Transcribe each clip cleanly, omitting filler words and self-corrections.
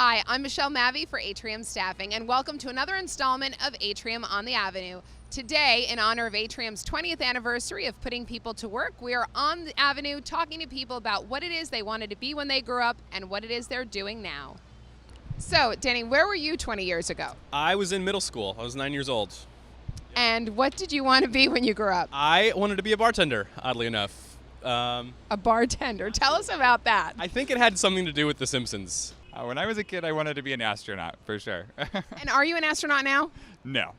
Hi, I'm Michele Mavi for Atrium Staffing, and welcome to another installment of Atrium on the Avenue. Today, in honor of Atrium's 20th anniversary of putting people to work, we are on the Avenue talking to people about what it is they wanted to be when they grew up and what it is they're doing now. So, Danny, where were you 20 years ago? I was in middle school. I was 9 years old. And what did you want to be when you grew up? I wanted to be a bartender, oddly enough. A bartender. Tell us about that. I think it had something to do with The Simpsons. When I was a kid, I wanted to be an astronaut, for sure. And are you an astronaut now? No.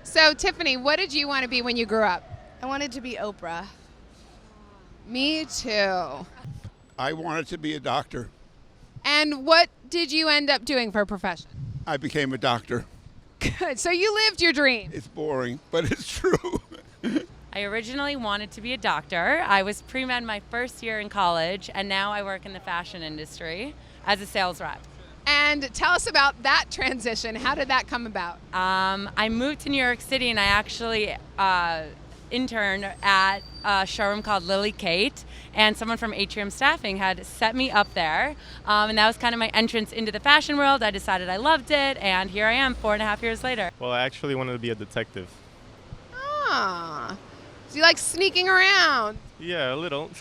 So, Tiffany, what did you want to be when you grew up? I wanted to be Oprah. Me too. I wanted to be a doctor. And what did you end up doing for a profession? I became a doctor. Good. So you lived your dream. It's boring, but it's true. I originally wanted to be a doctor. I was pre-med my first year in college, and now I work in the fashion industry as a sales rep. And tell us about that transition. How did that come about? I moved to New York City, and I actually interned at a showroom called Lily Kate, and someone from Atrium Staffing had set me up there, and that was kind of my entrance into the fashion world. I decided I loved it, and here I am 4.5 years later. Well, I actually wanted to be a detective. Ah, so you like sneaking around? Yeah, a little.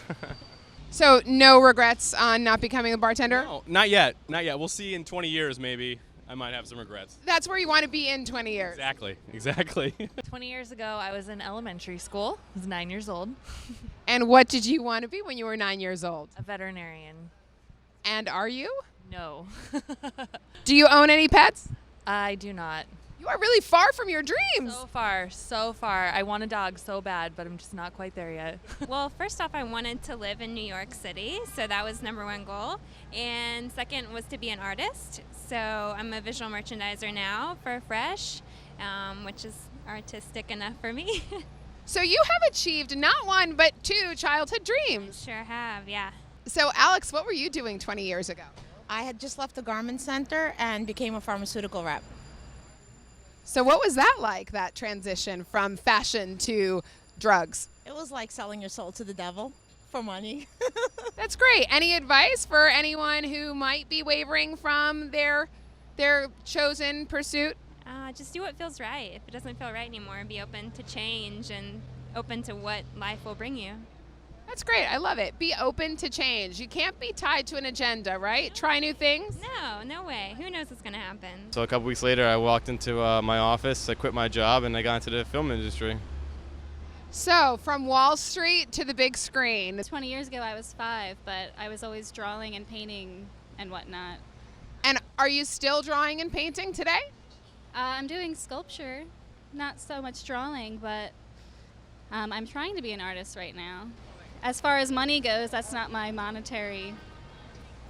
So no regrets on not becoming a bartender? No, not yet. We'll see in 20 years, maybe. I might have some regrets. That's where you want to be in 20 years. Exactly. 20 years ago, I was in elementary school. I was 9 years old. And what did you want to be when you were 9 years old? A veterinarian. And are you? No. Do you own any pets? I do not. You are really far from your dreams. So far. I want a dog so bad, but I'm just not quite there yet. Well, first off, I wanted to live in New York City, so that was number one goal. And second was to be an artist. So I'm a visual merchandiser now for Fresh, which is artistic enough for me. So you have achieved not one, but two childhood dreams. Sure have, yeah. So Alex, what were you doing 20 years ago? I had just left the garment center and became a pharmaceutical rep. So what was that like, that transition from fashion to drugs? It was like selling your soul to the devil for money. That's great. Any advice for anyone who might be wavering from their chosen pursuit? Just do what feels right. If it doesn't feel right anymore, be open to change and open to what life will bring you. That's great. I love it. Be open to change. You can't be tied to an agenda, right? Try new things. No way. Who knows what's going to happen? So a couple weeks later, I walked into my office, I quit my job, and I got into the film industry. So from Wall Street to the big screen. 20 years ago, I was 5, but I was always drawing and painting and whatnot. And are you still drawing and painting today? I'm doing sculpture, not so much drawing, but I'm trying to be an artist right now. As far as money goes, that's not my monetary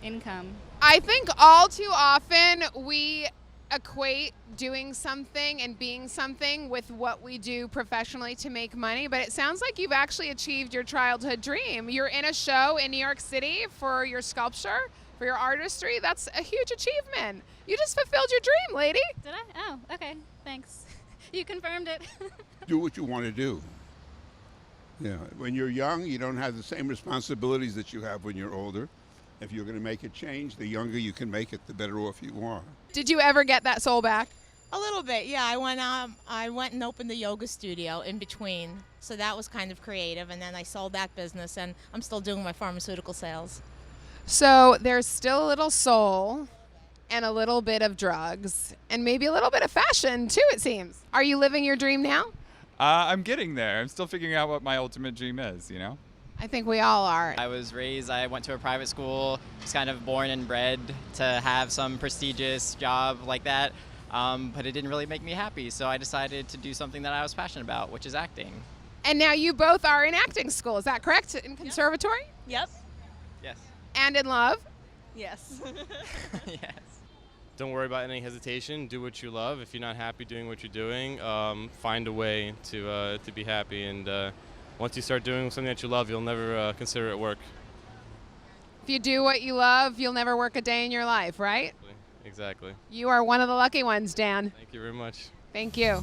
income. I think all too often we equate doing something and being something with what we do professionally to make money, but it sounds like you've actually achieved your childhood dream. You're in a show in New York City for your sculpture, for your artistry. That's a huge achievement. You just fulfilled your dream, lady. Did I? Oh, okay. Thanks. You confirmed it. Do what you want to do. Yeah, when you're young, you don't have the same responsibilities that you have when you're older. If you're going to make a change, the younger you can make it, the better off you are. Did you ever get that soul back? A little bit, yeah. I went and opened a yoga studio in between, so that was kind of creative. And then I sold that business, and I'm still doing my pharmaceutical sales. So there's still a little soul and a little bit of drugs and maybe a little bit of fashion too, it seems. Are you living your dream now? I'm getting there. I'm still figuring out what my ultimate dream is, you know? I think we all are. I went to a private school, was kind of born and bred to have some prestigious job like that, but it didn't really make me happy, so I decided to do something that I was passionate about, which is acting. And now you both are in acting school, is that correct? In conservatory? Yep. Yes. And in love? Yes. Yes. Don't worry about any hesitation. Do what you love. If you're not happy doing what you're doing, find a way to be happy. And once you start doing something that you love, you'll never consider it work. If you do what you love, you'll never work a day in your life, right? Exactly. You are one of the lucky ones, Dan. Thank you very much. Thank you.